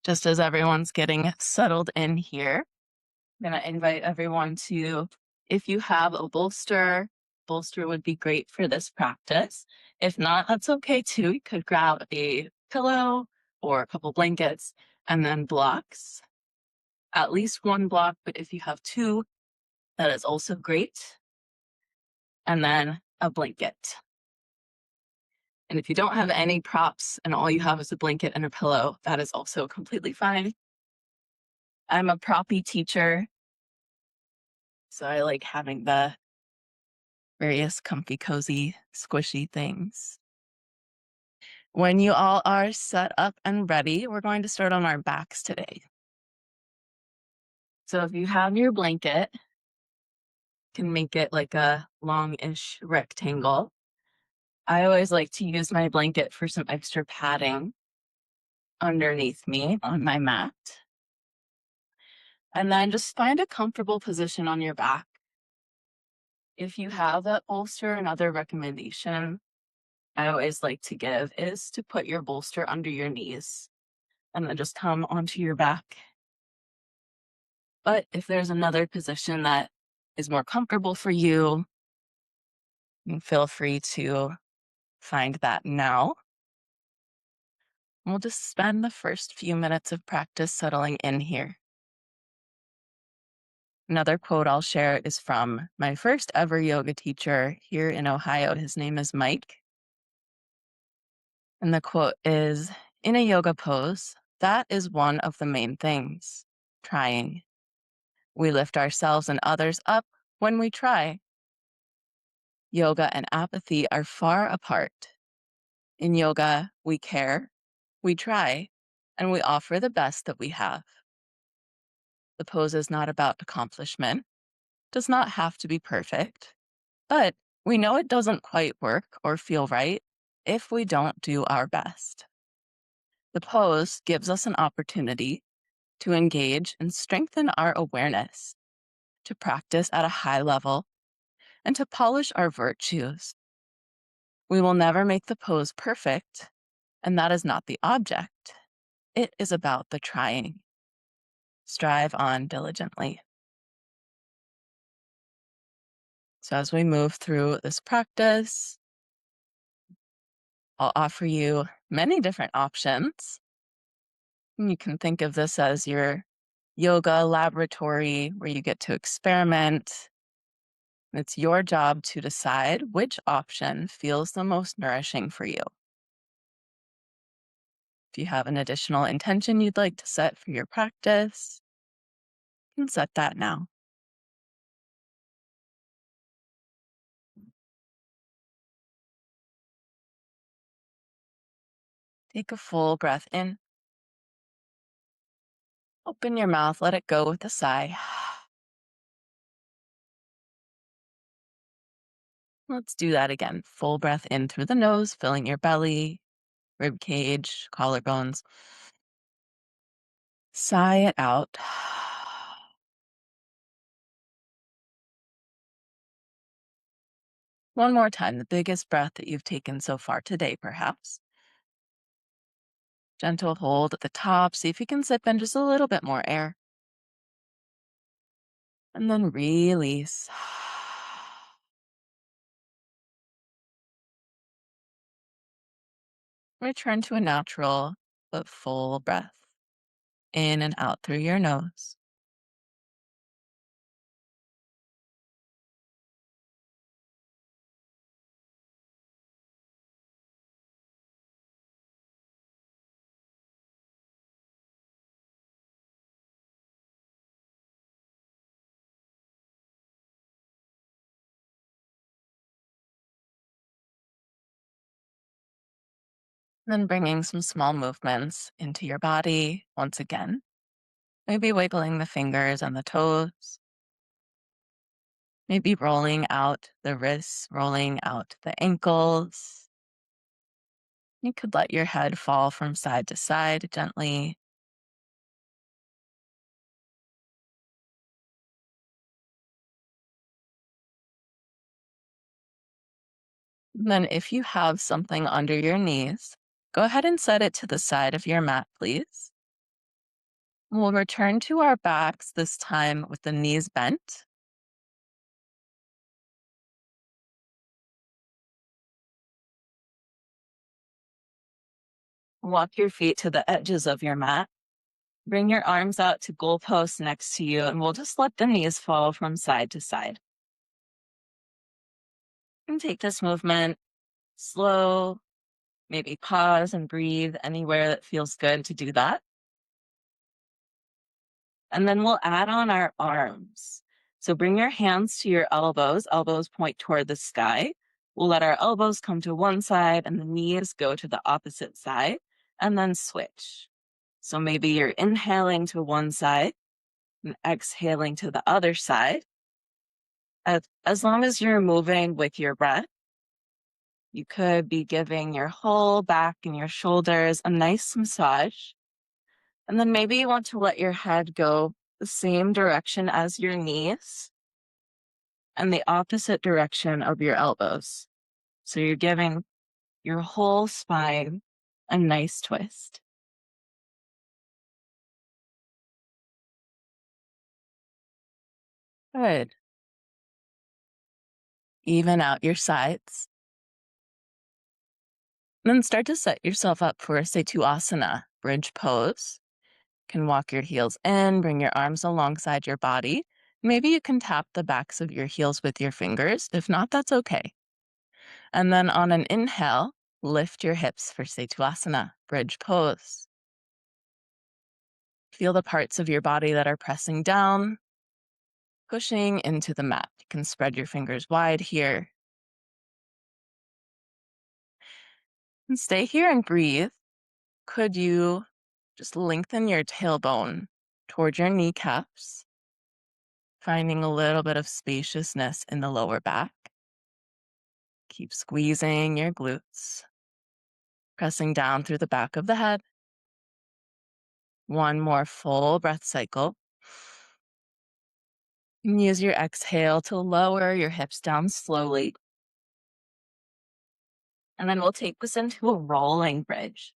Just as everyone's getting settled in here, I'm going to invite everyone to, if you have a bolster would be great for this practice. If not, that's okay too. You could grab a pillow or a couple blankets and then blocks. At least one block, but if you have two, that is also great. And then a blanket. And if you don't have any props and all you have is a blanket and a pillow, that is also completely fine. I'm a proppy teacher, so I like having the various comfy, cozy, squishy things. When you all are set up and ready, we're going to start on our backs today. So if you have your blanket, you can make it like a long-ish rectangle. I always like to use my blanket for some extra padding underneath me on my mat. And then just find a comfortable position on your back. If you have that bolster, another recommendation I always like to give is to put your bolster under your knees and then just come onto your back. But if there's another position that is more comfortable for you, feel free to find that now. We'll just spend the first few minutes of practice settling in here. Another quote I'll share is from my first ever yoga teacher here in Ohio. His name is Mike. And the quote is, "In a yoga pose, that is one of the main things, trying. We lift ourselves and others up when we try. Yoga and apathy are far apart. In yoga, we care, we try, and we offer the best that we have. The pose is not about accomplishment, does not have to be perfect, but we know it doesn't quite work or feel right if we don't do our best. The pose gives us an opportunity to engage and strengthen our awareness, to practice at a high level, and to polish our virtues. We will never make the pose perfect, and that is not the object. It is about the trying. Strive on diligently." So as we move through this practice, I'll offer you many different options. You can think of this as your yoga laboratory where you get to experiment. It's your job to decide which option feels the most nourishing for you. If you have an additional intention you'd like to set for your practice, you can set that now. Take a full breath in. Open your mouth, let it go with a sigh. Let's do that again. Full breath in through the nose, filling your belly, rib cage, collarbones. Sigh it out. One more time, the biggest breath that you've taken so far today, perhaps. Gentle hold at the top. See if you can sip in just a little bit more air. And then release. Return to a natural but full breath. In and out through your nose. Then bringing some small movements into your body once again. Maybe wiggling the fingers and the toes. Maybe rolling out the wrists, rolling out the ankles. You could let your head fall from side to side gently. And then if you have something under your knees, go ahead and set it to the side of your mat, please. We'll return to our backs, this time with the knees bent. Walk your feet to the edges of your mat. Bring your arms out to goalposts next to you, and we'll just let the knees fall from side to side. And take this movement slow, maybe pause and breathe anywhere that feels good to do that. And then we'll add on our arms. So bring your hands to your elbows point toward the sky. We'll let our elbows come to one side and the knees go to the opposite side, and then switch. So maybe you're inhaling to one side and exhaling to the other side. As long as you're moving with your breath, you could be giving your whole back and your shoulders a nice massage. And then maybe you want to let your head go the same direction as your knees and the opposite direction of your elbows. So you're giving your whole spine a nice twist. Good. Even out your sides. Then start to set yourself up for Setuasana, bridge pose. You can walk your heels in, bring your arms alongside your body. Maybe you can tap the backs of your heels with your fingers. If not, that's okay. And then on an inhale, lift your hips for Setuasana, bridge pose. Feel the parts of your body that are pressing down, pushing into the mat. You can spread your fingers wide here. And stay here and breathe. Could you just lengthen your tailbone toward your kneecaps, finding a little bit of spaciousness in the lower back? Keep squeezing your glutes, pressing down through the back of the head. One more full breath cycle. And use your exhale to lower your hips down slowly. And then we'll take this into a rolling bridge.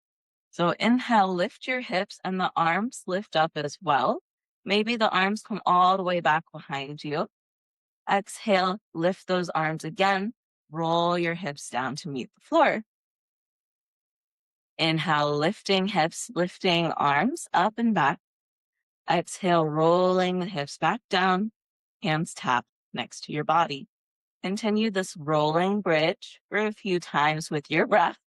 So inhale, lift your hips and the arms lift up as well. Maybe the arms come all the way back behind you. Exhale, lift those arms again. Roll your hips down to meet the floor. Inhale, lifting hips, lifting arms up and back. Exhale, rolling the hips back down. Hands tap next to your body. Continue this rolling bridge for a few times with your breath.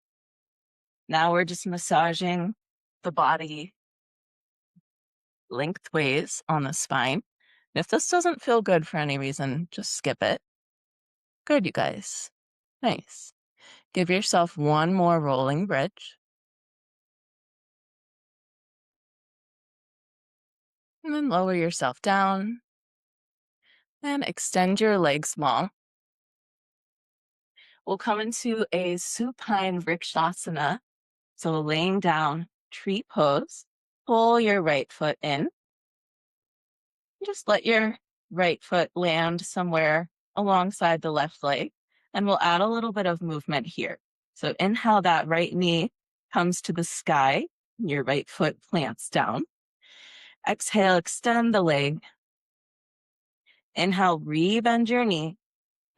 Now we're just massaging the body lengthways on the spine. If this doesn't feel good for any reason, just skip it. Good, you guys. Nice. Give yourself one more rolling bridge. And then lower yourself down and extend your legs long. We'll come into a supine vrikshasana. So laying down, tree pose. Pull your right foot in. Just let your right foot land somewhere alongside the left leg. And we'll add a little bit of movement here. So inhale, that right knee comes to the sky. Your right foot plants down. Exhale, extend the leg. Inhale, rebend your knee.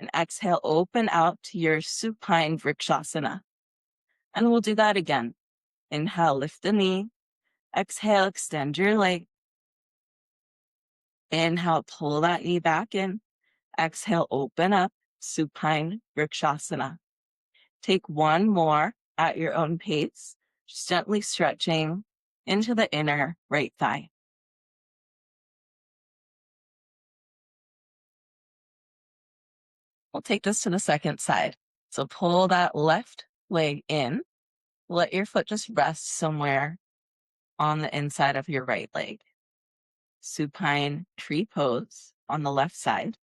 And exhale, open out to your supine vrikshasana. And we'll do that again. Inhale, lift the knee. Exhale, extend your leg. Inhale, pull that knee back in. Exhale, open up, supine vrikshasana. Take one more at your own pace, just gently stretching into the inner right thigh. We'll take this to the second side. So pull that left leg in. Let your foot just rest somewhere on the inside of your right leg. Supine tree pose on the left side.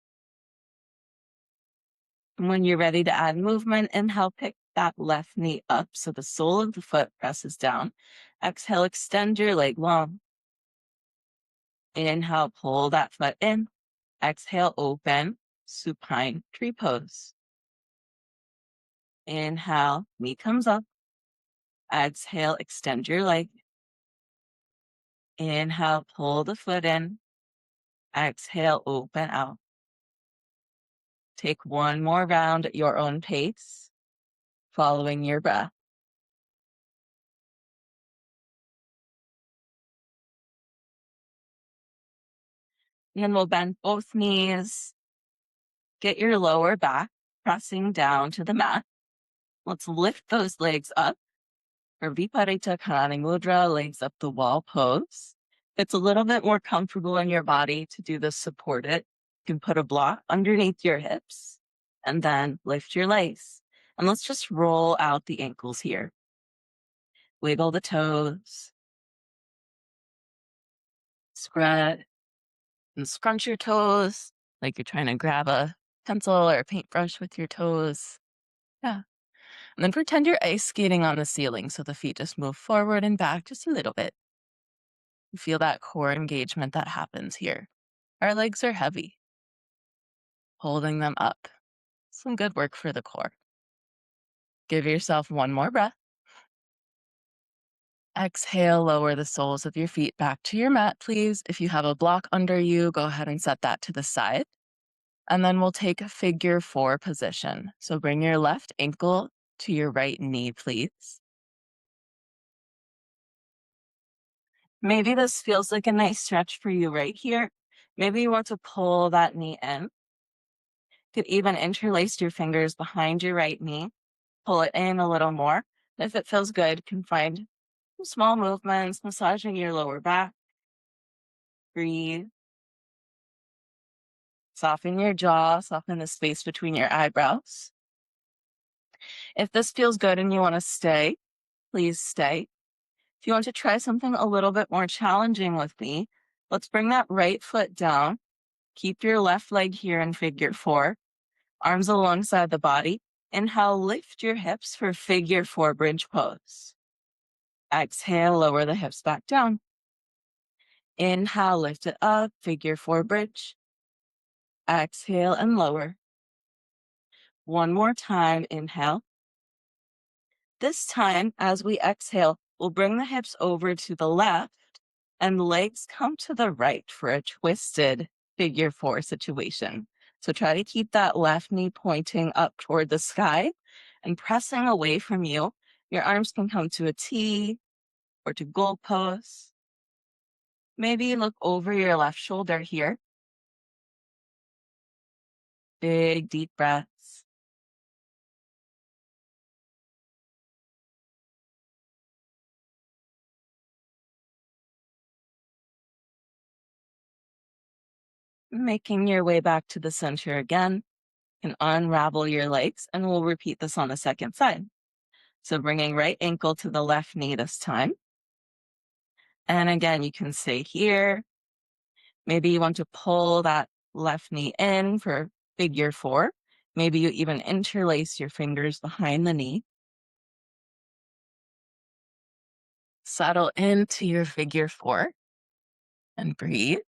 And when you're ready to add movement, inhale, pick that left knee up so the sole of the foot presses down. Exhale, extend your leg long. Inhale, pull that foot in. Exhale, open, supine tree pose. Inhale, knee comes up. Exhale, extend your leg. Inhale, pull the foot in. Exhale, open out. Take one more round at your own pace, following your breath. And then we'll bend both knees. Get your lower back pressing down to the mat. Let's lift those legs up for Viparita Karani Mudra, legs up the wall pose. It's a little bit more comfortable in your body to do this supported. You can put a block underneath your hips and then lift your legs. And let's just roll out the ankles here. Wiggle the toes. Spread and scrunch your toes like you're trying to grab a pencil or a paintbrush with your toes. Yeah. And then pretend you're ice skating on the ceiling so the feet just move forward and back just a little bit. Feel that core engagement that happens here. Our legs are heavy, holding them up. Some good work for the core. Give yourself one more breath. Exhale, lower the soles of your feet back to your mat, please. If you have a block under you, go ahead and set that to the side. And then we'll take a figure 4 position. So bring your left ankle to your right knee, please. Maybe this feels like a nice stretch for you right here. Maybe you want to pull that knee in. You could even interlace your fingers behind your right knee. Pull it in a little more. If it feels good, you can find some small movements, massaging your lower back. Breathe. Soften your jaw, soften the space between your eyebrows. If this feels good and you want to stay, please stay. If you want to try something a little bit more challenging with me, let's bring that right foot down. Keep your left leg here in figure 4. Arms alongside the body. Inhale, lift your hips for figure 4 bridge pose. Exhale, lower the hips back down. Inhale, lift it up, figure 4 bridge. Exhale and lower. One more time, inhale. This time, as we exhale, we'll bring the hips over to the left and legs come to the right for a twisted figure 4 situation. So try to keep that left knee pointing up toward the sky and pressing away from you. Your arms can come to a T or to goal pose. Maybe look over your left shoulder here. Big, deep breaths. Making your way back to the center again. And unravel your legs, and we'll repeat this on the second side. So bringing right ankle to the left knee this time. And again, you can stay here. Maybe you want to pull that left knee in for figure 4. Maybe you even interlace your fingers behind the knee. Settle into your figure 4 and breathe.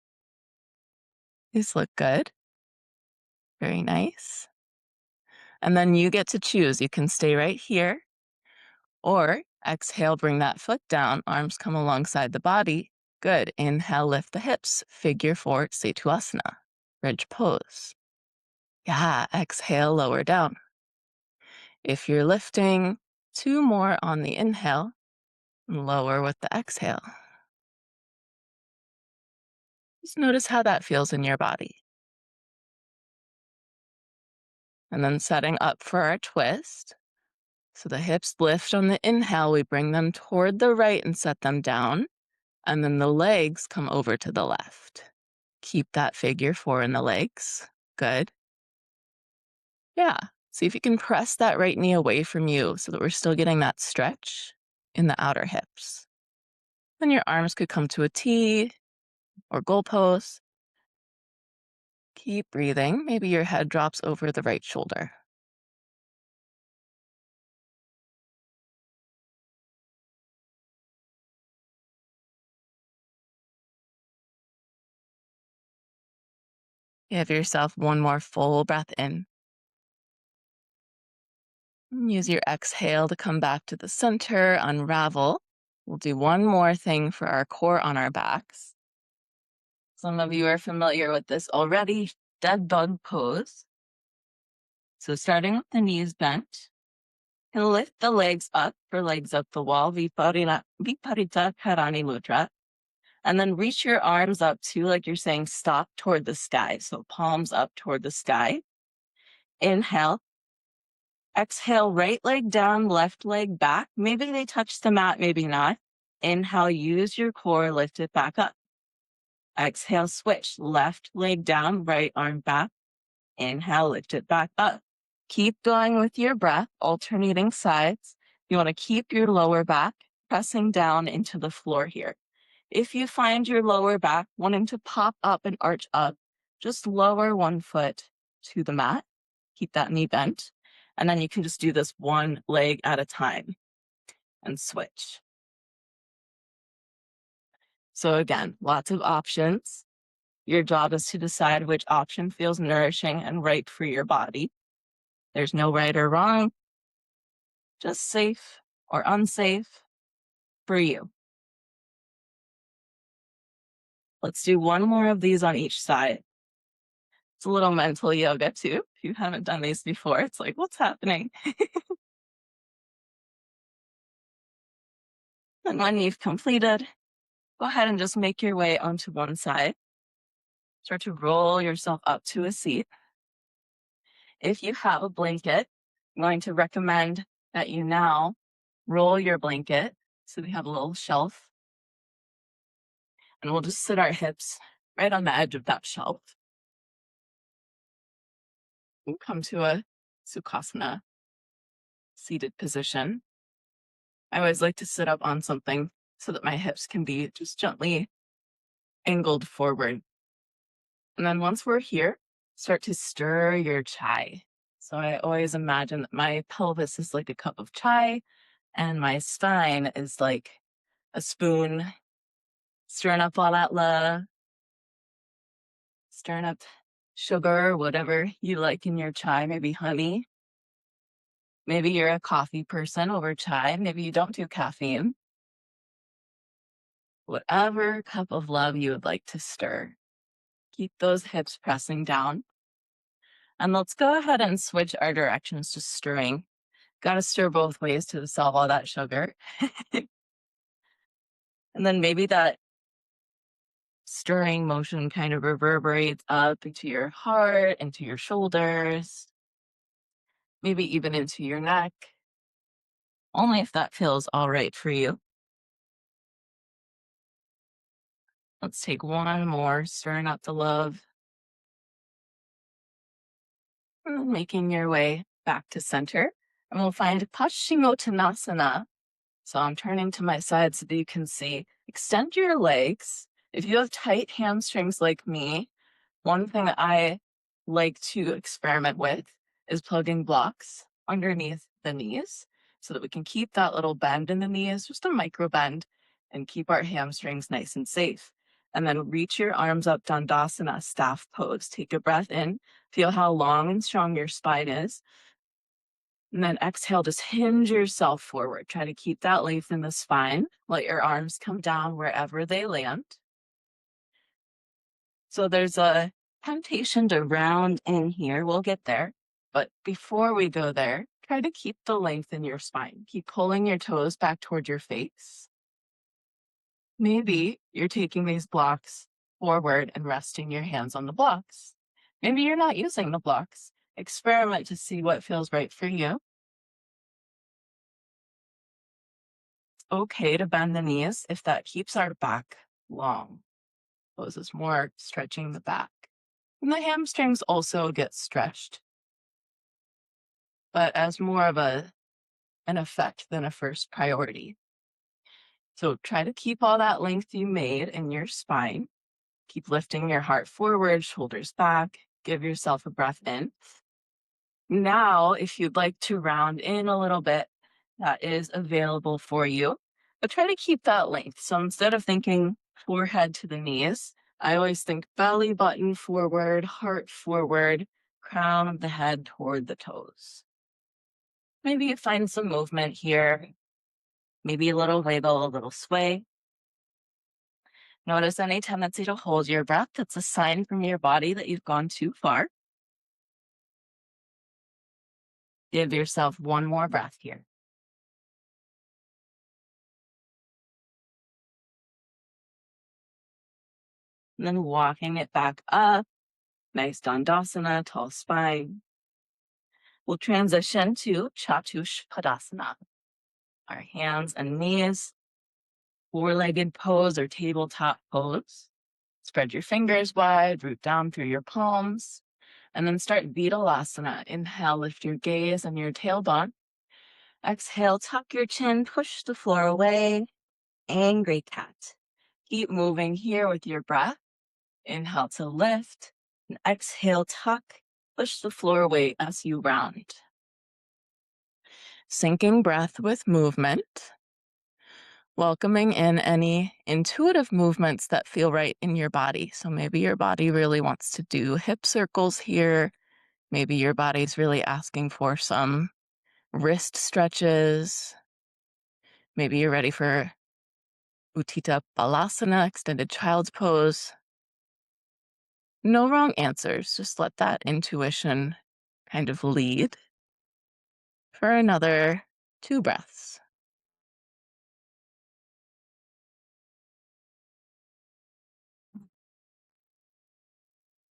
These look good. Very nice. And then you get to choose. You can stay right here or exhale, bring that foot down, arms come alongside the body. Good. Inhale, lift the hips, figure 4, Setuasana, bridge pose. Yeah, exhale, lower down. If you're lifting, 2 more on the inhale, lower with the exhale. Just notice how that feels in your body. And then setting up for our twist. So the hips lift on the inhale, we bring them toward the right and set them down. And then the legs come over to the left. Keep that figure 4 in the legs. Good. Yeah. See if you can press that right knee away from you so that we're still getting that stretch in the outer hips. Then your arms could come to a T or goal pose. Keep breathing. Maybe your head drops over the right shoulder. Give yourself one more full breath in. Use your exhale to come back to the center, unravel. We'll do one more thing for our core on our backs. Some of you are familiar with this already, dead bug pose. So starting with the knees bent, and lift the legs up for legs up the wall, Viparita Karani Mudra. And then reach your arms up too, like you're saying, stop toward the sky. So palms up toward the sky. Inhale. Exhale, right leg down, left leg back. Maybe they touch the mat, maybe not. Inhale, use your core, lift it back up. Exhale, switch, left leg down, right arm back. Inhale, lift it back up. Keep going with your breath, alternating sides. You want to keep your lower back pressing down into the floor here. If you find your lower back wanting to pop up and arch up, just lower one foot to the mat. Keep that knee bent. And then you can just do this one leg at a time and switch. So again, lots of options. Your job is to decide which option feels nourishing and right for your body. There's no right or wrong, just safe or unsafe for you. Let's do one more of these on each side. It's a little mental yoga too. If you haven't done these before, it's like, what's happening? And when you've completed, go ahead and just make your way onto one side. Start to roll yourself up to a seat. If you have a blanket, I'm going to recommend that you now roll your blanket. So we have a little shelf. And we'll just sit our hips right on the edge of that shelf. We'll come to a Sukhasana, seated position. I always like to sit up on something so that my hips can be just gently angled forward. And then once we're here, start to stir your chai. So I always imagine that my pelvis is like a cup of chai and my spine is like a spoon, stirring up all that love, stirring up sugar, whatever you like in your chai, maybe honey. Maybe you're a coffee person over chai. Maybe you don't do caffeine. Whatever cup of love you would like to stir. Keep those hips pressing down. And let's go ahead and switch our directions to stirring. Got to stir both ways to dissolve all that sugar. And then maybe that stirring motion kind of reverberates up into your heart, into your shoulders, maybe even into your neck, only if that feels all right for you. Let's take one more, stirring up the love. And making your way back to center. And we'll find Paschimottanasana. So I'm turning to my side so that you can see. Extend your legs. If you have tight hamstrings like me, one thing that I like to experiment with is plugging blocks underneath the knees so that we can keep that little bend in the knees, just a micro bend, and keep our hamstrings nice and safe. And then reach your arms up, Dandasana, staff pose. Take a breath in. Feel how long and strong your spine is. And then exhale, just hinge yourself forward. Try to keep that length in the spine. Let your arms come down wherever they land. So there's a temptation to round in here. We'll get there. But before we go there, try to keep the length in your spine. Keep pulling your toes back toward your face. Maybe you're taking these blocks forward and resting your hands on the blocks. Maybe you're not using the blocks. Experiment to see what feels right for you. It's okay to bend the knees if that keeps our back long. Pose is more stretching the back. And the hamstrings also get stretched, but as more of an effect than a first priority. So try to keep all that length you made in your spine. Keep lifting your heart forward, shoulders back. Give yourself a breath in. Now, if you'd like to round in a little bit, that is available for you. But try to keep that length. So instead of thinking forehead to the knees, I always think belly button forward, heart forward, crown of the head toward the toes. Maybe you find some movement here. Maybe a little wiggle, a little sway. Notice any tendency to hold your breath. That's a sign from your body that you've gone too far. Give yourself one more breath here. And then walking it back up. Nice Dandasana, tall spine. We'll transition to Chatushpadasana. Our hands and knees, four-legged pose or tabletop pose. Spread your fingers wide, root down through your palms, and then start Vidalasana. Inhale, lift your gaze and your tailbone. Exhale, tuck your chin, push the floor away. Angry cat. Keep moving here with your breath. Inhale to lift, and exhale, tuck, push the floor away as you round. Syncing breath with movement. Welcoming in any intuitive movements that feel right in your body. So maybe your body really wants to do hip circles here. Maybe your body's really asking for some wrist stretches. Maybe you're ready for Uttita Balasana, extended child's pose. No wrong answers. Just let that intuition kind of lead for another 2 breaths.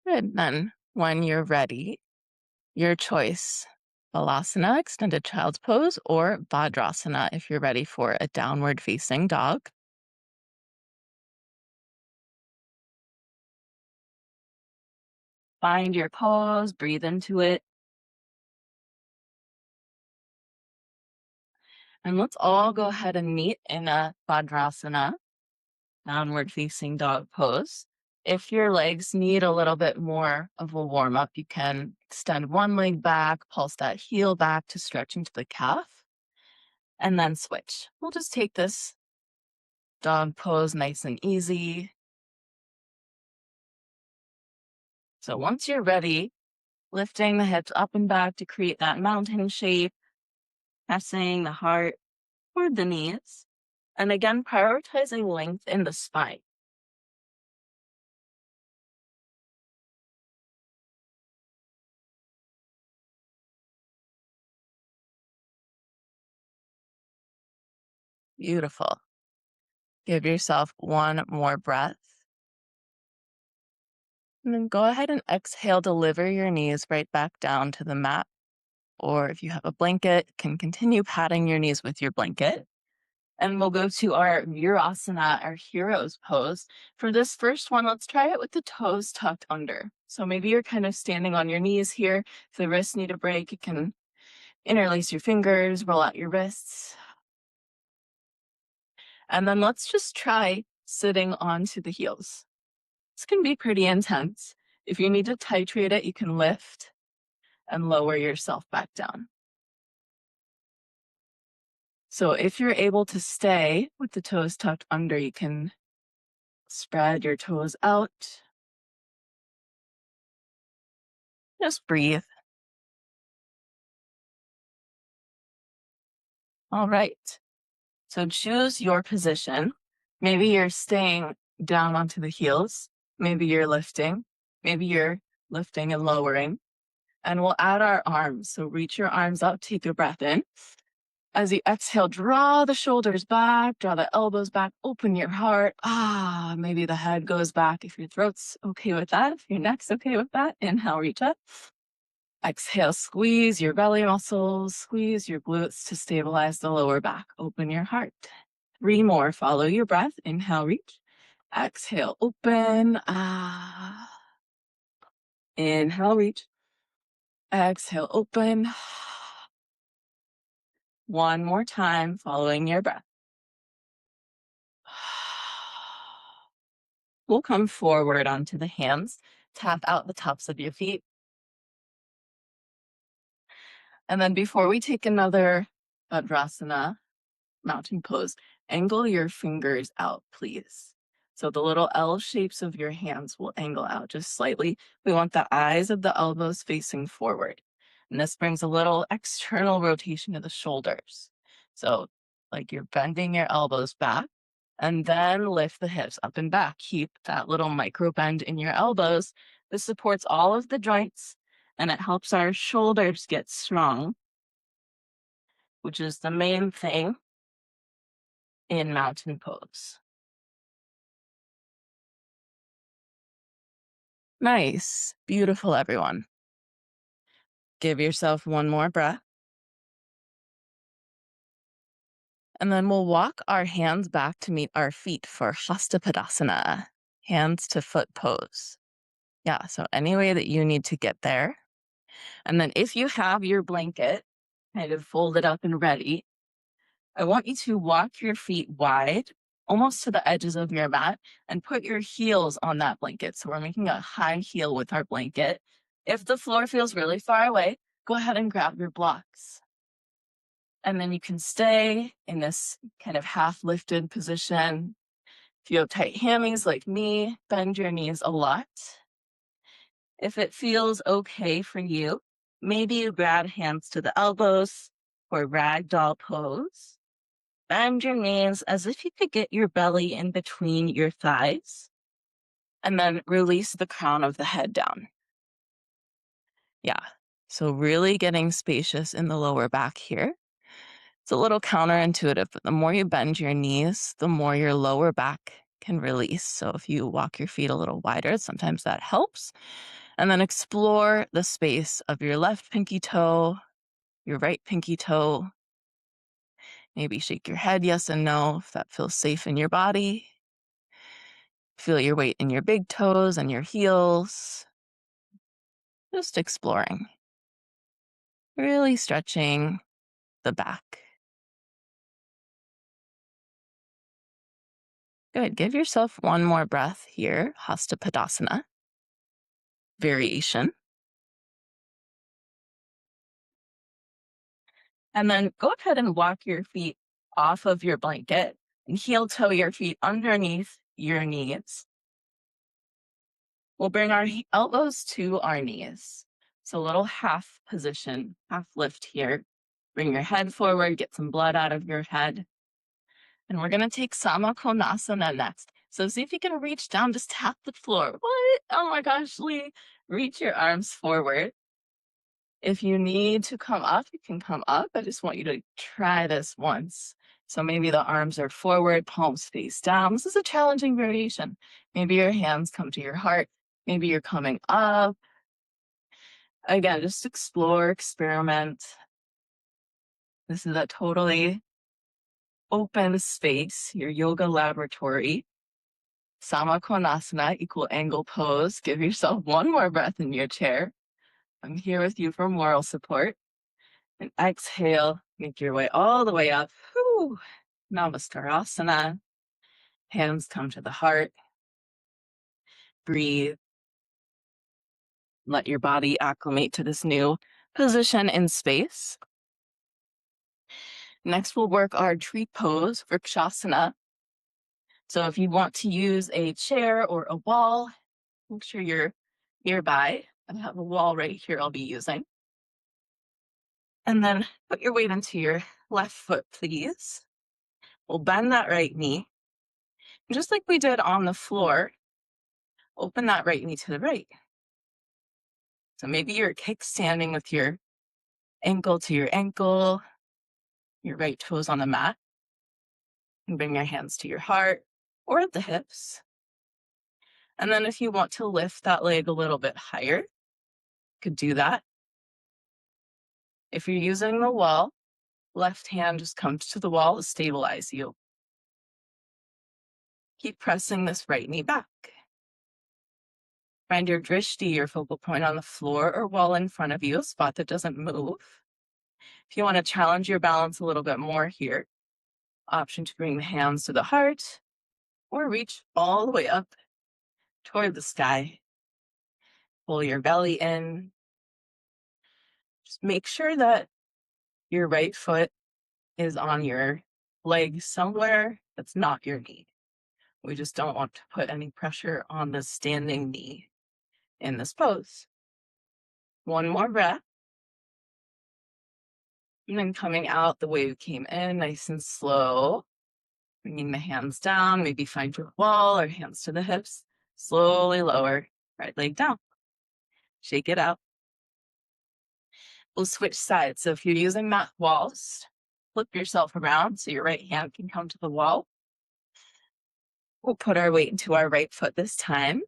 Good. Then when you're ready, your choice. Balasana, extended child's pose, or Vajrasana if you're ready for a downward facing dog. Find your pose, breathe into it. And let's all go ahead and meet in a Vajrasana, downward facing dog pose. If your legs need a little bit more of a warm up, you can extend one leg back, pulse that heel back to stretch into the calf, and then switch. We'll just take this dog pose nice and easy. So once you're ready, lifting the hips up and back to create that mountain shape, pressing the heart toward the knees, and again, prioritizing length in the spine. Beautiful. Give yourself one more breath. And then go ahead and exhale, deliver your knees right back down to the mat. Or if you have a blanket, can continue patting your knees with your blanket. And we'll go to our Virasana, our hero's pose. For this first one, let's try it with the toes tucked under. So maybe you're kind of standing on your knees here. If the wrists need a break, you can interlace your fingers, roll out your wrists. And then let's just try sitting onto the heels. This can be pretty intense. If you need to titrate it, you can lift and lower yourself back down. So if you're able to stay with the toes tucked under, you can spread your toes out. Just breathe. All right. So choose your position. Maybe you're staying down onto the heels. Maybe you're lifting. Maybe you're lifting and lowering. And we'll add our arms. So reach your arms up, take a breath in. As you exhale, draw the shoulders back, draw the elbows back, open your heart. Maybe the head goes back if your throat's okay with that. If your neck's okay with that, inhale, reach up. Exhale, squeeze your belly muscles, squeeze your glutes to stabilize the lower back. Open your heart. 3 more, follow your breath. Inhale, reach. Exhale, open. Inhale, reach. Exhale, open. One more time, following your breath. We'll come forward onto the hands, tap out the tops of your feet. And then before we take another Vajrasana, mountain pose, angle your fingers out, please. So the little L shapes of your hands will angle out just slightly. We want the eyes of the elbows facing forward. And this brings a little external rotation to the shoulders. So like you're bending your elbows back, and then lift the hips up and back. Keep that little micro bend in your elbows. This supports all of the joints and it helps our shoulders get strong, which is the main thing in mountain pose. Nice. Beautiful, everyone. Give yourself one more breath. And then we'll walk our hands back to meet our feet for Hasta hands to foot pose. Yeah, so any way that you need to get there. And then if you have your blanket kind of folded up and ready, I want you to walk your feet wide, almost to the edges of your mat, and put your heels on that blanket. So we're making a high heel with our blanket. If the floor feels really far away, go ahead and grab your blocks. And then you can stay in this kind of half lifted position. If you have tight hammies like me, bend your knees a lot. If it feels okay for you, maybe you grab hands to the elbows for ragdoll pose. Bend your knees as if you could get your belly in between your thighs. And then release the crown of the head down. Yeah, so really getting spacious in the lower back here. It's a little counterintuitive, but the more you bend your knees, the more your lower back can release. So if you walk your feet a little wider, sometimes that helps. And then explore the space of your left pinky toe, your right pinky toe. Maybe shake your head yes and no if that feels safe in your body. Feel your weight in your big toes and your heels. Just exploring. Really stretching the back. Good. Give yourself one more breath here. Hasta variation. And then go ahead and walk your feet off of your blanket and heel toe your feet underneath your knees. We'll bring our elbows to our knees. So a little half position, half lift here. Bring your head forward, get some blood out of your head. And we're going to take Samakonasana next. So see if you can reach down, just tap the floor. What? Oh my gosh, Lee. Reach your arms forward. If you need to come up, you can come up. I just want you to try this once. So maybe the arms are forward, palms face down. This is a challenging variation. Maybe your hands come to your heart. Maybe you're coming up. Again, just explore, experiment. This is a totally open space, your yoga laboratory. Samakonasana, equal angle pose. Give yourself one more breath in your chair. I'm here with you for moral support. And exhale, make your way all the way up. Whew. Namastarasana. Hands come to the heart. Breathe. Let your body acclimate to this new position in space. Next, we'll work our tree pose, Vrikshasana. So if you want to use a chair or a wall, make sure you're nearby. I have a wall right here I'll be using. And then put your weight into your left foot, please. We'll bend that right knee. Just like we did on the floor, open that right knee to the right. So maybe you're kickstanding with your ankle to your ankle, your right toes on the mat. And bring your hands to your heart or at the hips. And then if you want to lift that leg a little bit higher, you could do that. If you're using the wall, left hand just comes to the wall to stabilize you. Keep pressing this right knee back. Find your drishti, your focal point on the floor or wall in front of you, a spot that doesn't move. If you want to challenge your balance a little bit more here, option to bring the hands to the heart or reach all the way up toward the sky. Pull your belly in. Just make sure that your right foot is on your leg somewhere that's not your knee. We just don't want to put any pressure on the standing knee in this pose. One more breath. And then coming out the way we came in, nice and slow. Bringing the hands down, maybe find your wall or hands to the hips. Slowly lower, right leg down. Shake it out. We'll switch sides. So if you're using mat walls, flip yourself around so your right hand can come to the wall. We'll put our weight into our right foot this time.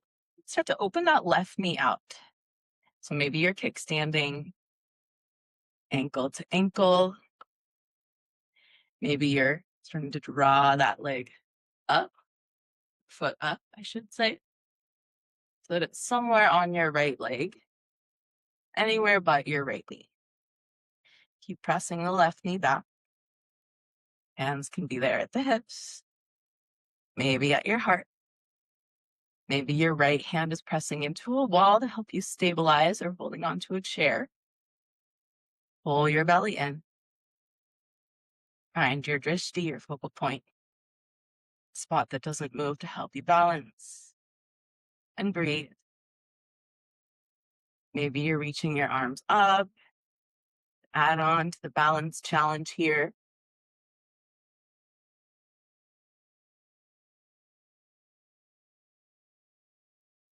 Start to open that left knee out. So maybe you're kickstanding ankle to ankle. Maybe you're starting to draw that leg up, foot up, I should say, so that it's somewhere on your right leg, anywhere but your right knee. Keep pressing the left knee back. Hands can be there at the hips, maybe at your heart. Maybe your right hand is pressing into a wall to help you stabilize or holding onto a chair. Pull your belly in. Find your drishti, your focal point, spot that doesn't move to help you balance. And breathe. Maybe you're reaching your arms up. Add on to the balance challenge here.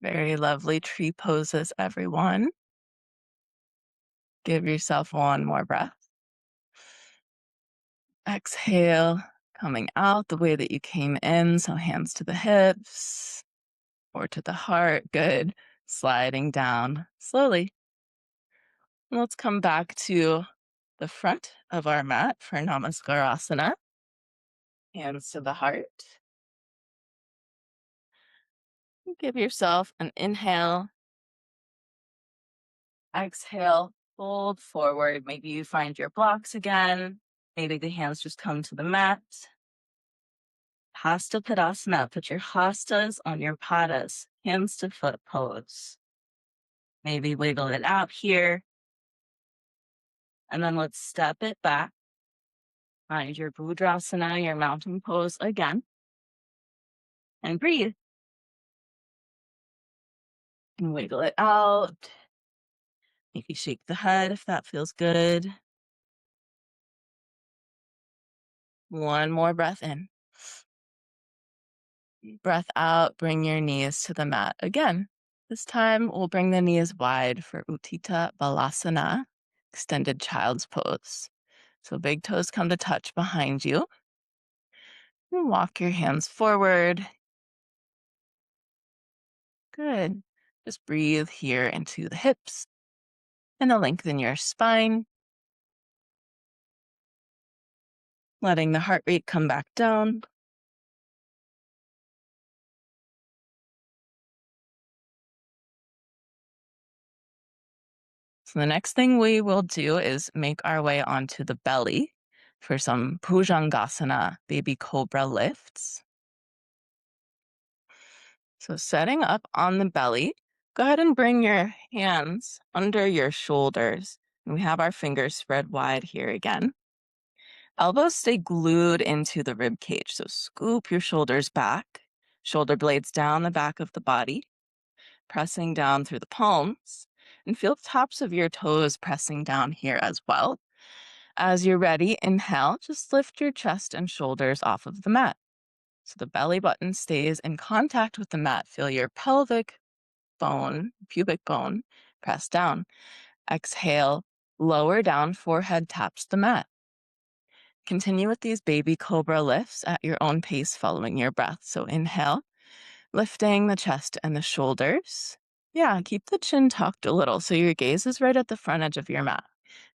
Very lovely tree poses, everyone. Give yourself one more breath. Exhale, coming out the way that you came in. So hands to the hips or to the heart. Good. Sliding down slowly. Let's come back to the front of our mat for Namaskarasana. Hands to the heart. Give yourself an inhale. Exhale, fold forward. Maybe you find your blocks again. Maybe the hands just come to the mat. Hasta Padasana. Put your hastas on your padas, hands to foot pose. Maybe wiggle it out here. And then let's step it back. Find your Bhudrasana, your mountain pose again. And breathe. And wiggle it out. Maybe shake the head if that feels good. One more breath in. Breath out, bring your knees to the mat again. This time, we'll bring the knees wide for Uttita Balasana, extended child's pose. So big toes come to touch behind you. And walk your hands forward. Good. Just breathe here into the hips and lengthen your spine. Letting the heart rate come back down. So the next thing we will do is make our way onto the belly for some Bhujangasana, baby cobra lifts. So setting up on the belly, go ahead and bring your hands under your shoulders. And we have our fingers spread wide here again. Elbows stay glued into the rib cage. So scoop your shoulders back, shoulder blades down the back of the body, pressing down through the palms, and feel the tops of your toes pressing down here as well. As you're ready, inhale, just lift your chest and shoulders off of the mat. So the belly button stays in contact with the mat. Feel your pelvic bone, pubic bone, press down. Exhale, lower down, forehead taps the mat. Continue with these baby cobra lifts at your own pace following your breath. So inhale, lifting the chest and the shoulders. Yeah, keep the chin tucked a little so your gaze is right at the front edge of your mat.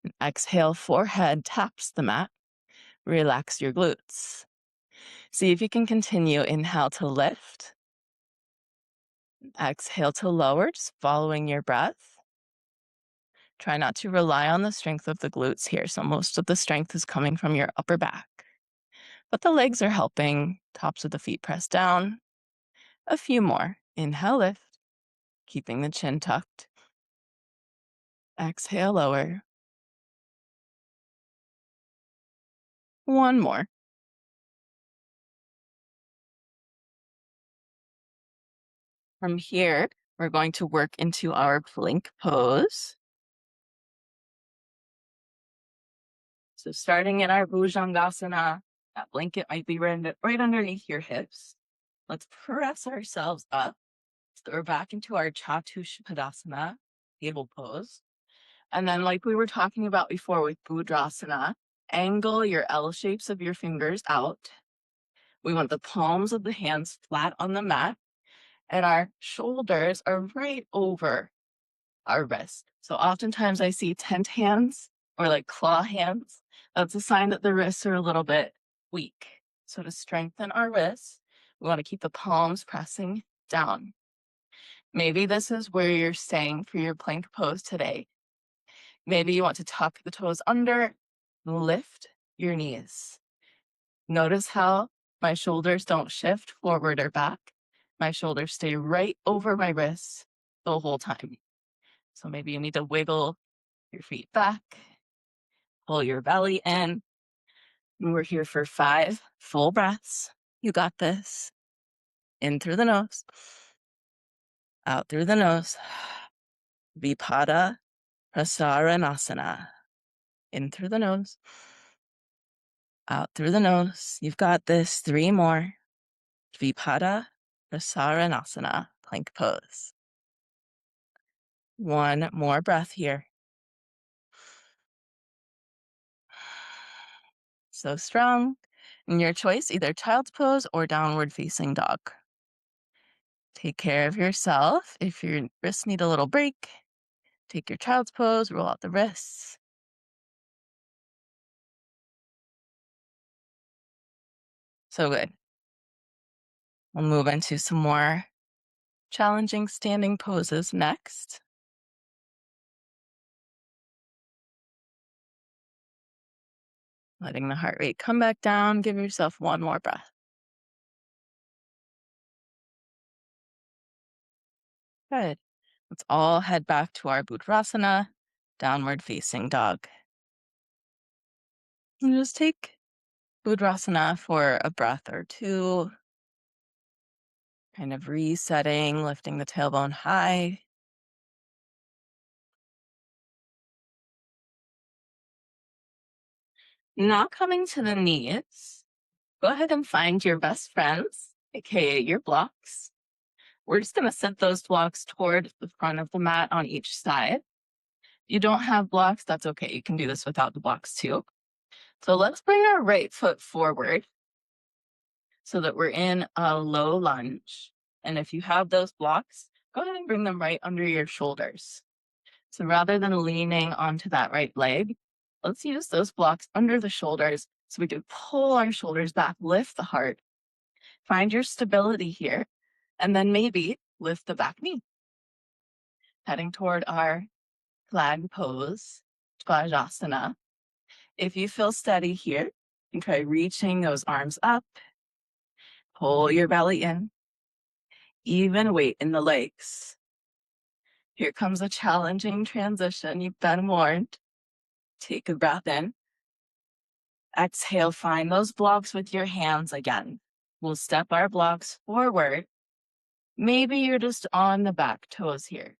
And exhale, forehead taps the mat. Relax your glutes. See if you can continue. Inhale to lift. Exhale to lower, just following your breath. Try not to rely on the strength of the glutes here. So most of the strength is coming from your upper back. But the legs are helping. Tops of the feet press down. A few more. Inhale, lift. Keeping the chin tucked. Exhale, lower. One more. From here, we're going to work into our plank pose. So starting in our Bhujangasana, that blanket might be right underneath your hips. Let's press ourselves up. So we're back into our Chatuspadasana, table pose. And then like we were talking about before with Budrasana, angle your L shapes of your fingers out. We want the palms of the hands flat on the mat, and our shoulders are right over our wrist. So oftentimes I see tent hands or like claw hands. That's a sign that the wrists are a little bit weak. So to strengthen our wrists, we want to keep the palms pressing down. Maybe this is where you're staying for your plank pose today. Maybe you want to tuck the toes under, lift your knees. Notice how my shoulders don't shift forward or back. My shoulders stay right over my wrists the whole time. So maybe you need to wiggle your feet back, pull your belly in. And we're here for 5 full breaths. You got this. In through the nose, out through the nose. Vipada Prasaranasana. In through the nose, out through the nose. You've got this. 3 more. Vipada Prasaranasana, plank pose. 1 more breath here. So strong. And your choice, either child's pose or downward facing dog. Take care of yourself. If your wrists need a little break, take your child's pose, roll out the wrists. So good. We'll move into some more challenging standing poses next. Letting the heart rate come back down. Give yourself 1 more breath. Good. Let's all head back to our Budrasana, downward facing dog. And just take Budrasana for a breath or 2. Kind of resetting, lifting the tailbone high. Now coming to the knees, go ahead and find your best friends, aka your blocks. We're just going to set those blocks toward the front of the mat on each side. If you don't have blocks, that's okay. You can do this without the blocks too. So let's bring our right foot forward so that we're in a low lunge. And if you have those blocks, go ahead and bring them right under your shoulders. So rather than leaning onto that right leg, let's use those blocks under the shoulders. So we do pull our shoulders back, lift the heart, find your stability here, and then maybe lift the back knee. Heading toward our flag pose, Svajasana. If you feel steady here, you can try reaching those arms up, pull your belly in, even weight in the legs. Here comes a challenging transition. You've been warned. Take a breath in. Exhale, find those blocks with your hands again. We'll step our blocks forward. Maybe you're just on the back toes here.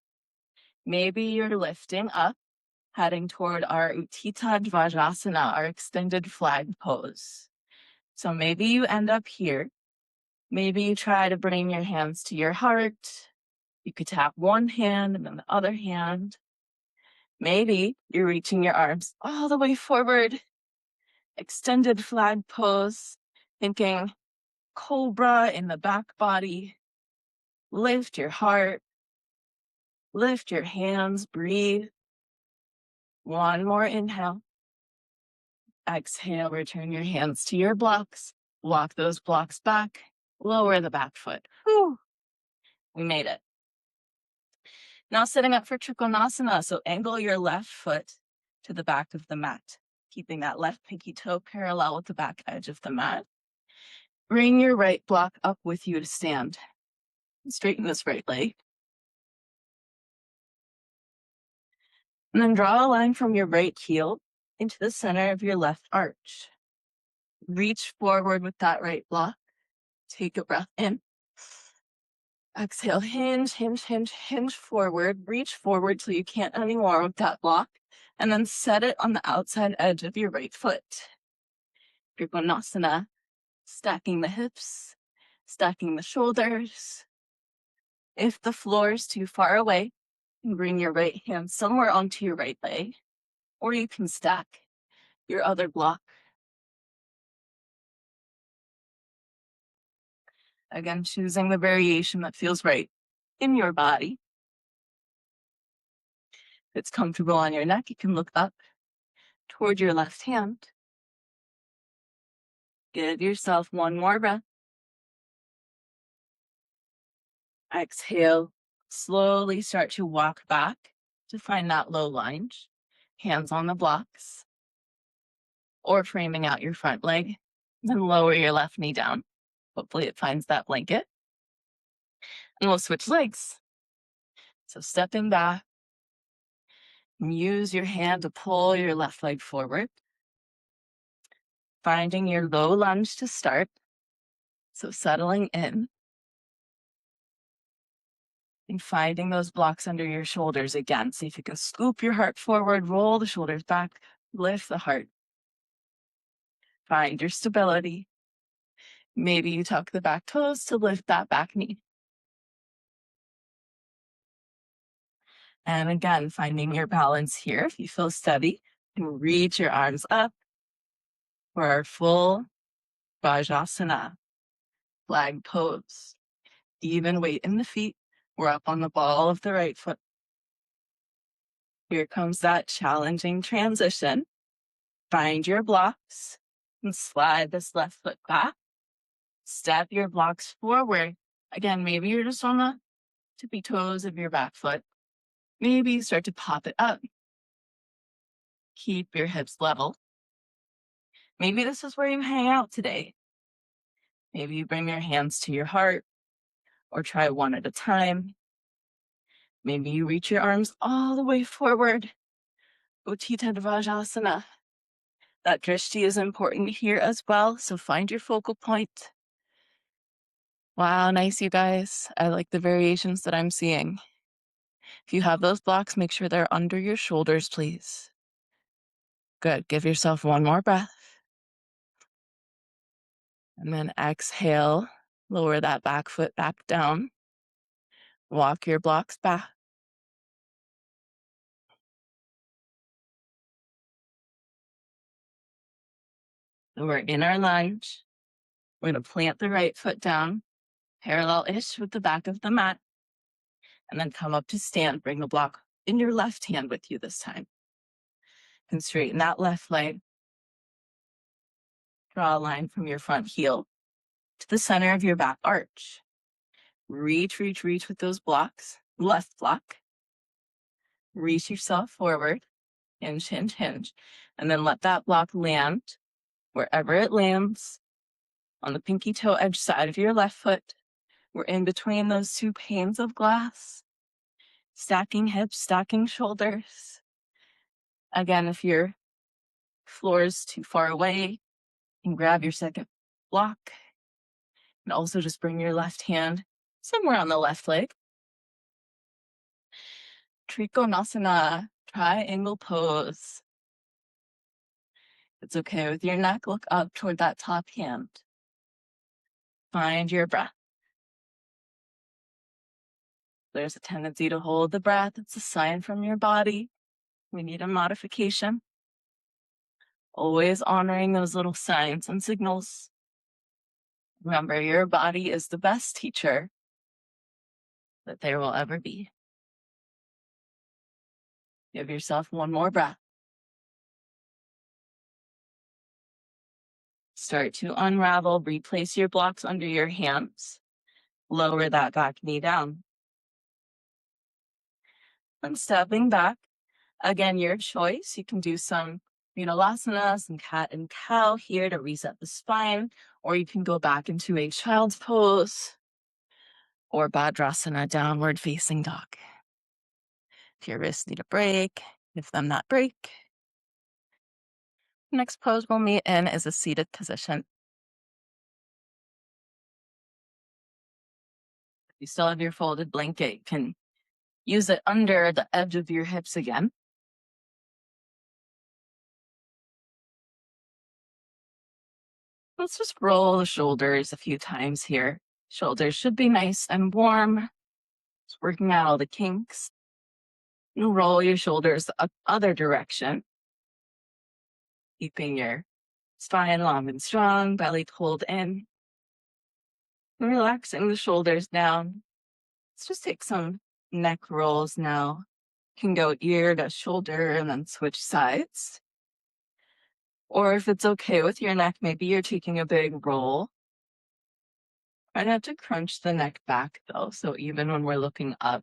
Maybe you're lifting up, heading toward our Utthita Dvajasana, our extended flag pose. So maybe you end up here. Maybe you try to bring your hands to your heart. You could tap one hand and then the other hand. Maybe you're reaching your arms all the way forward. Extended flag pose, thinking cobra in the back body. Lift your heart. Lift your hands. Breathe. 1 more inhale. Exhale, return your hands to your blocks. Walk those blocks back. Lower the back foot. Whew. We made it. Now sitting up for Trikonasana. So angle your left foot to the back of the mat, keeping that left pinky toe parallel with the back edge of the mat. Bring your right block up with you to stand. Straighten this right leg. And then draw a line from your right heel into the center of your left arch. Reach forward with that right block. Take a breath in. Exhale, hinge, hinge, hinge, hinge forward. Reach forward till you can't anymore with that block. and then set it on the outside edge of your right foot. Trikonasana, stacking the hips, stacking the shoulders. If the floor is too far away, you can bring your right hand somewhere onto your right leg, or you can stack your other block. Again, choosing the variation that feels right in your body. If it's comfortable on your neck, you can look up toward your left hand. Give yourself one more breath. Exhale, slowly start to walk back to find that low lunge. Hands on the blocks, or framing out your front leg. Then lower your left knee down. Hopefully it finds that blanket. And we'll switch legs. So stepping back, and use your hand to pull your left leg forward. Finding your low lunge to start. So settling in. And finding those blocks under your shoulders again. See if you can scoop your heart forward, roll the shoulders back, lift the heart. Find your stability. Maybe you tuck the back toes to lift that back knee. And again, finding your balance here. If you feel steady, you can reach your arms up for our full Vajrasana, flag pose. Even weight in the feet. We're up on the ball of the right foot. Here comes that challenging transition. Find your blocks and slide this left foot back. Step your blocks forward. Again, maybe you're just on the tippy toes of your back foot. Maybe you start to pop it up. Keep your hips level. Maybe this is where you hang out today. Maybe you bring your hands to your heart or try one at a time. Maybe you reach your arms all the way forward. Uttita Vajrasana. That drishti is important here as well, so find your focal point. Wow, nice, you guys. I like the variations that I'm seeing. If you have those blocks, make sure they're under your shoulders, please. Good. Give yourself one more breath. And then exhale. Lower that back foot back down. Walk your blocks back. So we're in our lunge. We're going to plant the right foot down, parallel-ish with the back of the mat. And then come up to stand. Bring the block in your left hand with you this time. And straighten that left leg. Draw a line from your front heel to the center of your back arch. Reach, reach, reach with those blocks. Left block. Reach yourself forward. Hinge, hinge, hinge. And then let that block land wherever it lands on the pinky toe edge side of your left foot. We're in between those two panes of glass. Stacking hips, stacking shoulders. Again, if your floor is too far away, you can grab your second block. And also just bring your left hand somewhere on the left leg. Trikonasana, triangle pose. It's okay with your neck. Look up toward that top hand. Find your breath. There's a tendency to hold the breath. It's a sign from your body. We need a modification. Always honoring those little signs and signals. Remember, your body is the best teacher that there will ever be. Give yourself one more breath. Start to unravel, replace your blocks under your hands. Lower that back knee down. And stepping back, again, your choice. You can do some Vinyasa, some cat and cow here to reset the spine, or you can go back into a child's pose or Bhadrasana, downward facing dog. If your wrists need a break, give them that break. Next pose we'll meet in is a seated position. If you still have your folded blanket, you can use it under the edge of your hips again. Let's just roll the shoulders a few times here. Shoulders should be nice and warm. Just working out all the kinks. And roll your shoulders the other direction. Keeping your spine long and strong, belly pulled in. And relaxing the shoulders down. Let's just take some neck rolls now. You can go ear to shoulder and then switch sides. Or if it's okay with your neck, maybe you're taking a big roll. Try not to crunch the neck back though. So even when we're looking up,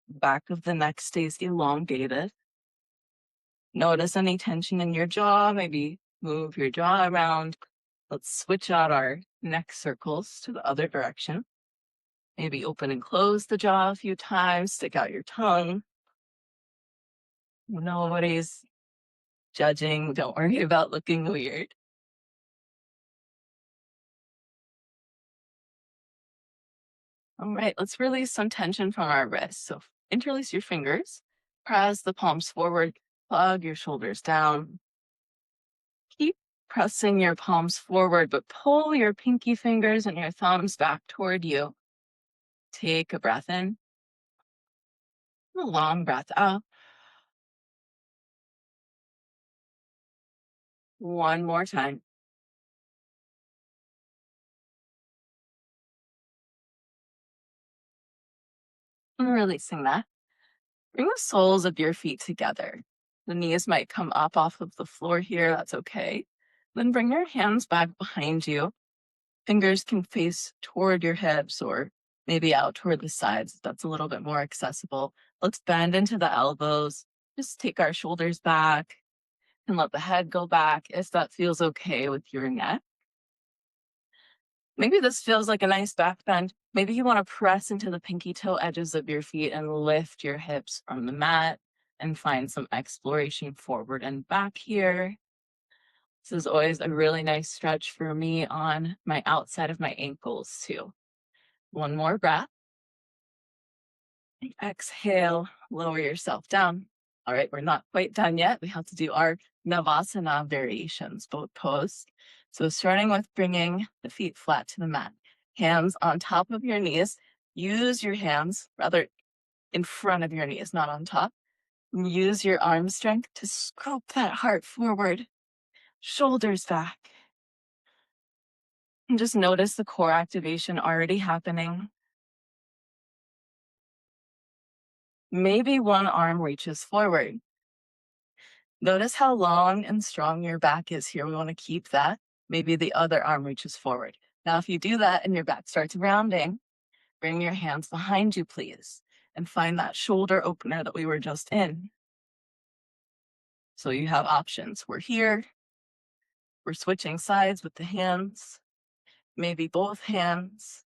back of the neck stays elongated. Notice any tension in your jaw, maybe move your jaw around. Let's switch out our neck circles to the other direction. Maybe open and close the jaw a few times, stick out your tongue. Nobody's judging. Don't worry about looking weird. All right, let's release some tension from our wrists. So interlace your fingers, press the palms forward, plug your shoulders down. Keep pressing your palms forward, but pull your pinky fingers and your thumbs back toward you. Take a breath in, a long breath out. One more time. And releasing that. Bring the soles of your feet together. The knees might come up off of the floor here. That's okay. Then bring your hands back behind you. Fingers can face toward your hips or maybe out toward the sides. That's a little bit more accessible. Let's bend into the elbows. Just take our shoulders back and let the head go back if that feels okay with your neck. Maybe this feels like a nice back bend. Maybe you want to press into the pinky toe edges of your feet and lift your hips from the mat and find some exploration forward and back here. This is always a really nice stretch for me on my outside of my ankles too. One more breath. Exhale, lower yourself down. All right, we're not quite done yet. We have to do our Navasana variations, both pose. So starting with bringing the feet flat to the mat, hands on top of your knees. Use your hands rather in front of your knees, not on top. Use your arm strength to scoop that heart forward, shoulders back. And just notice the core activation already happening. Maybe one arm reaches forward. Notice how long and strong your back is here. We want to keep that. Maybe the other arm reaches forward. Now, if you do that and your back starts rounding, bring your hands behind you, please, and find that shoulder opener that we were just in. So you have options. We're here. We're switching sides with the hands. Maybe both hands.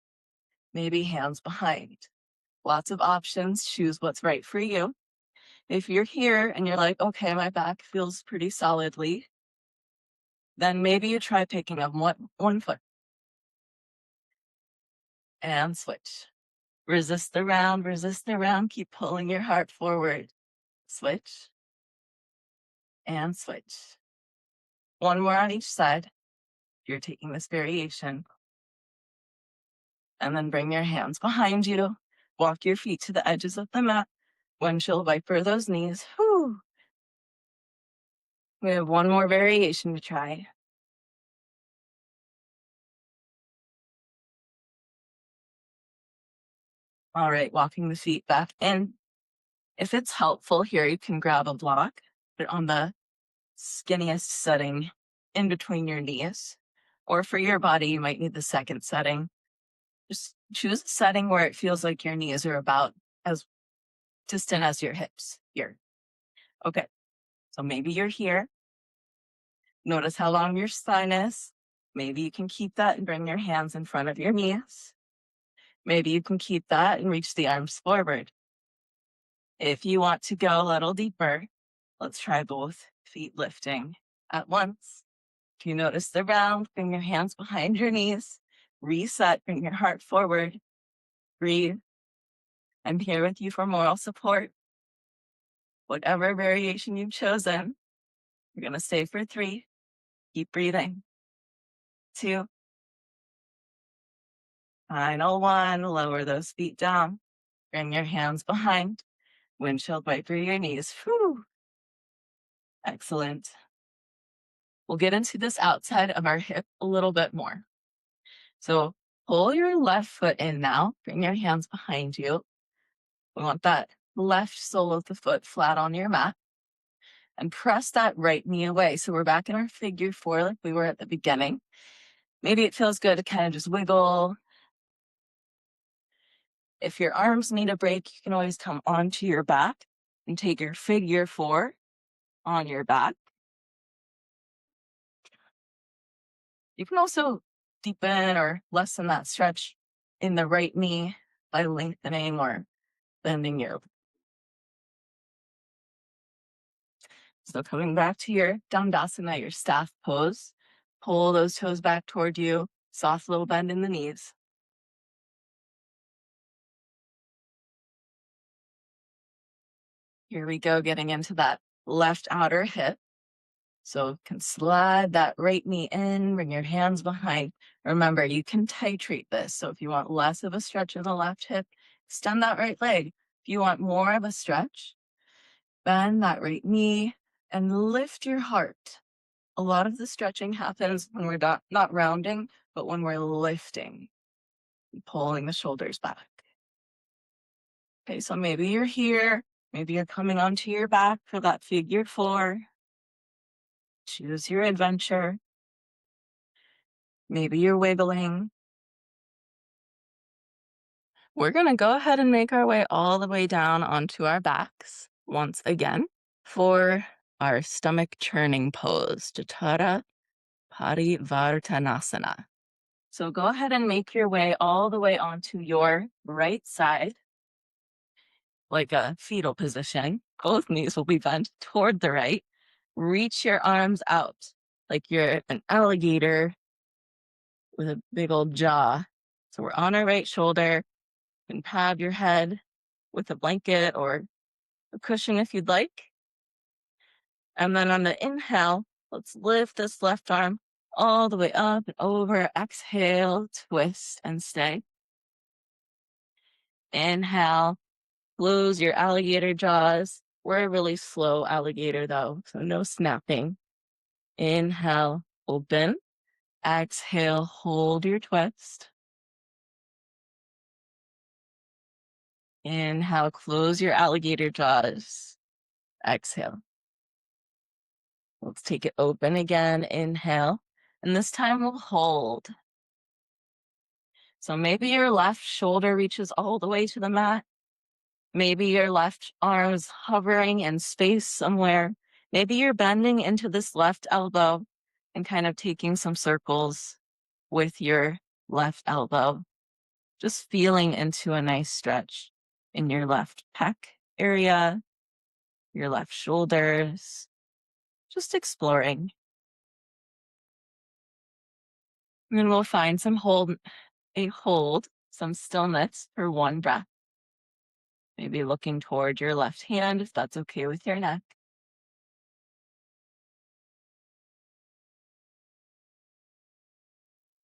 Maybe hands behind. Lots of options. Choose what's right for you. If you're here and you're like, okay, my back feels pretty solidly, then maybe you try picking up one foot and switch. Resist the round, keep pulling your heart forward. Switch and switch. One more on each side. You're taking this variation. And then bring your hands behind you. Walk your feet to the edges of the mat. Windshield wiper those knees. Whew. We have one more variation to try. All right, walking the feet back in. If it's helpful here, you can grab a block, put it on the skinniest setting in between your knees. Or for your body, you might need the second setting. Just choose a setting where it feels like your knees are about as distant as your hips here. Okay, so maybe you're here. Notice how long your spine is. Maybe you can keep that and bring your hands in front of your knees. Maybe you can keep that and reach the arms forward. If you want to go a little deeper, let's try both feet lifting at once. If you notice the round, bring your hands behind your knees. Reset, bring your heart forward. Breathe. I'm here with you for moral support. Whatever variation you've chosen, you're going to stay for 3. Keep breathing. 2. Final 1. Lower those feet down. Bring your hands behind. Windshield wiper your knees. Whew. Excellent. We'll get into this outside of our hip a little bit more. So pull your left foot in now. Bring your hands behind you. We want that left sole of the foot flat on your mat. And press that right knee away. So we're back in our figure 4 like we were at the beginning. Maybe it feels good to kind of just wiggle. If your arms need a break, you can always come onto your back and take your figure 4 on your back. You can also deepen or lessen that stretch in the right knee by lengthening or bending your. So coming back to your Dandasana, your staff pose, pull those toes back toward you, soft little bend in the knees. Here we go, getting into that left outer hip. So you can slide that right knee in, bring your hands behind. Remember, you can titrate this. So if you want less of a stretch in the left hip, extend that right leg. If you want more of a stretch, bend that right knee and lift your heart. A lot of the stretching happens when we're not rounding, but when we're lifting, pulling the shoulders back. Okay, so maybe you're here. Maybe you're coming onto your back for that figure 4. Choose your adventure. Maybe you're wiggling. We're going to go ahead and make our way all the way down onto our backs once again for our stomach churning pose, Jatara Parivartanasana. So go ahead and make your way all the way onto your right side, like a fetal position. Both knees will be bent toward the right. Reach your arms out like you're an alligator with a big old jaw. So we're on our right shoulder. You can pad your head with a blanket or a cushion if you'd like. And then on the inhale, let's lift this left arm all the way up and over. Exhale, twist and stay. Inhale, close your alligator jaws. We're a really slow alligator though, so no snapping. Inhale, open. Exhale, hold your twist. Inhale, close your alligator jaws. Exhale. Let's take it open again. Inhale. And this time we'll hold. So maybe your left shoulder reaches all the way to the mat. Maybe your left arm is hovering in space somewhere. Maybe you're bending into this left elbow and kind of taking some circles with your left elbow. Just feeling into a nice stretch in your left pec area, your left shoulders. Just exploring. And then we'll find some hold, some stillness for one breath. Maybe looking toward your left hand if that's okay with your neck.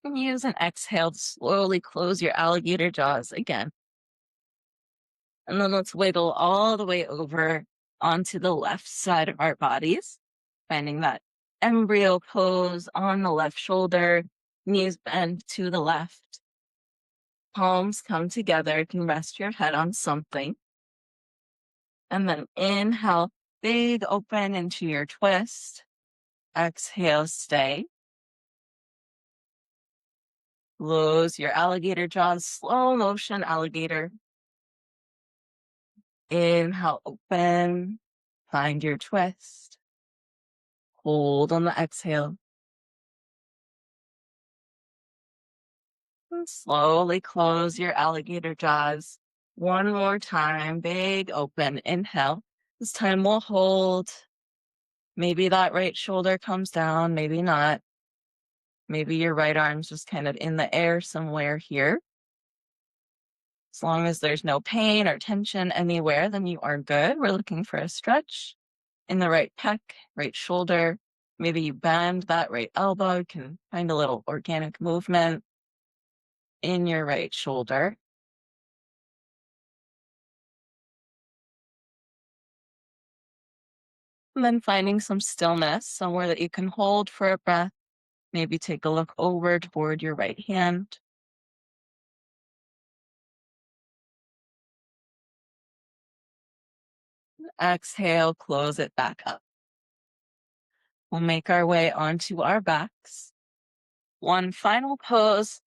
And use an exhale to slowly close your alligator jaws again. And then let's wiggle all the way over onto the left side of our bodies, finding that embryo pose on the left shoulder, knees bend to the left. Palms come together. You can rest your head on something. And then inhale, big open into your twist. Exhale, stay. Close your alligator jaws, slow motion alligator. Inhale, open. Find your twist. Hold on the exhale. And slowly close your alligator jaws. One more time, big open. Inhale. This time we'll hold. Maybe that right shoulder comes down, maybe not. Maybe your right arm's just kind of in the air somewhere here. As long as there's no pain or tension anywhere, then you are good. We're looking for a stretch in the right pec, right shoulder, Maybe you bend that right elbow, you can find a little organic movement in your right shoulder. And then finding some stillness, somewhere that you can hold for a breath. Maybe take a look over toward your right hand. Exhale, close it back up. We'll make our way onto our backs. One final pose,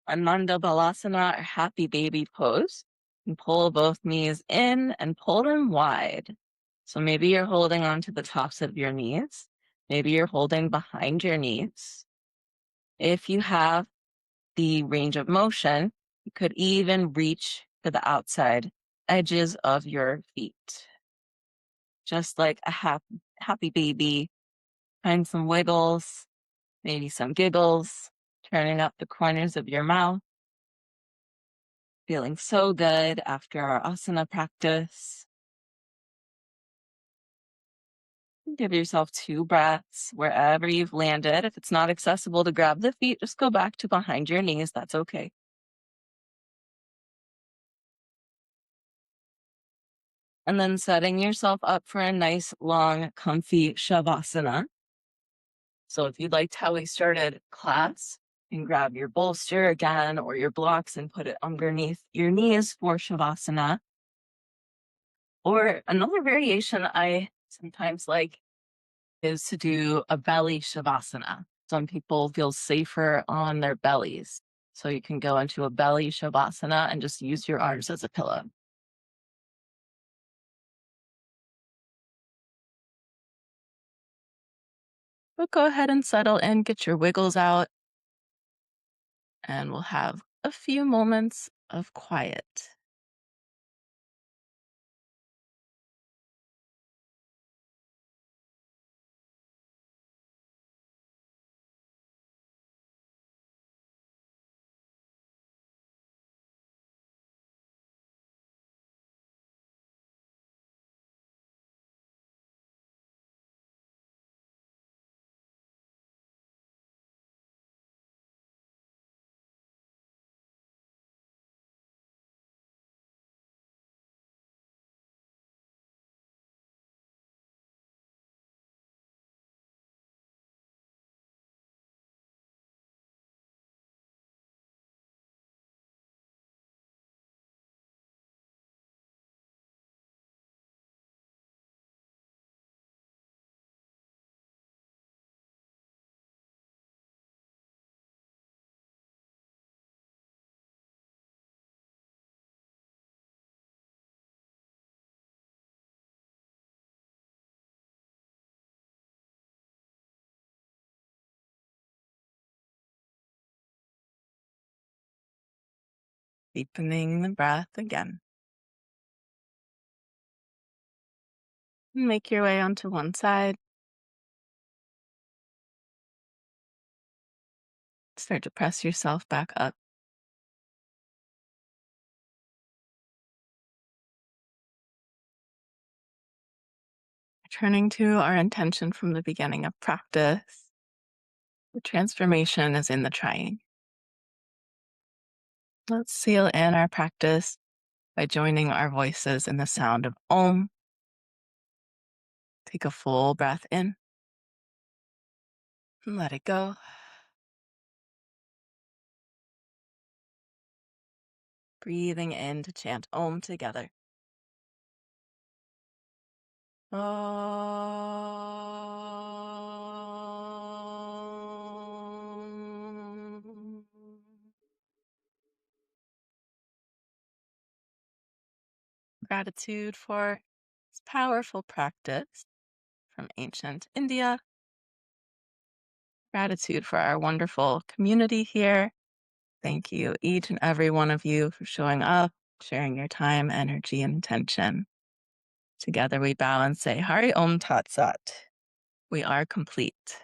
Ananda Balasana or happy baby pose. And pull both knees in and pull them wide. So maybe you're holding onto the tops of your knees. Maybe you're holding behind your knees. If you have the range of motion, you could even reach to the outside edges of your feet. Just like a happy baby, find some wiggles, maybe some giggles, turning up the corners of your mouth. Feeling so good after our asana practice. Give yourself 2 breaths wherever you've landed. If it's not accessible to grab the feet, just go back to behind your knees. That's okay. And then setting yourself up for a nice, long, comfy shavasana. So if you liked how we started class, you can grab your bolster again or your blocks and put it underneath your knees for shavasana. Or another variation I sometimes like is to do a belly shavasana. Some people feel safer on their bellies. So you can go into a belly shavasana and just use your arms as a pillow. But go ahead and settle in, get your wiggles out, and we'll have a few moments of quiet. Deepening the breath again. Make your way onto one side. Start to press yourself back up. Returning to our intention from the beginning of practice. The transformation is in the trying. Let's seal in our practice by joining our voices in the sound of Om. Take a full breath in and let it go. Breathing in to chant Om together. Om. Gratitude for this powerful practice from ancient India. Gratitude for our wonderful community here. Thank you, each and every one of you, for showing up, sharing your time, energy, and attention. Together we bow and say, Hari Om Tat Sat. We are complete.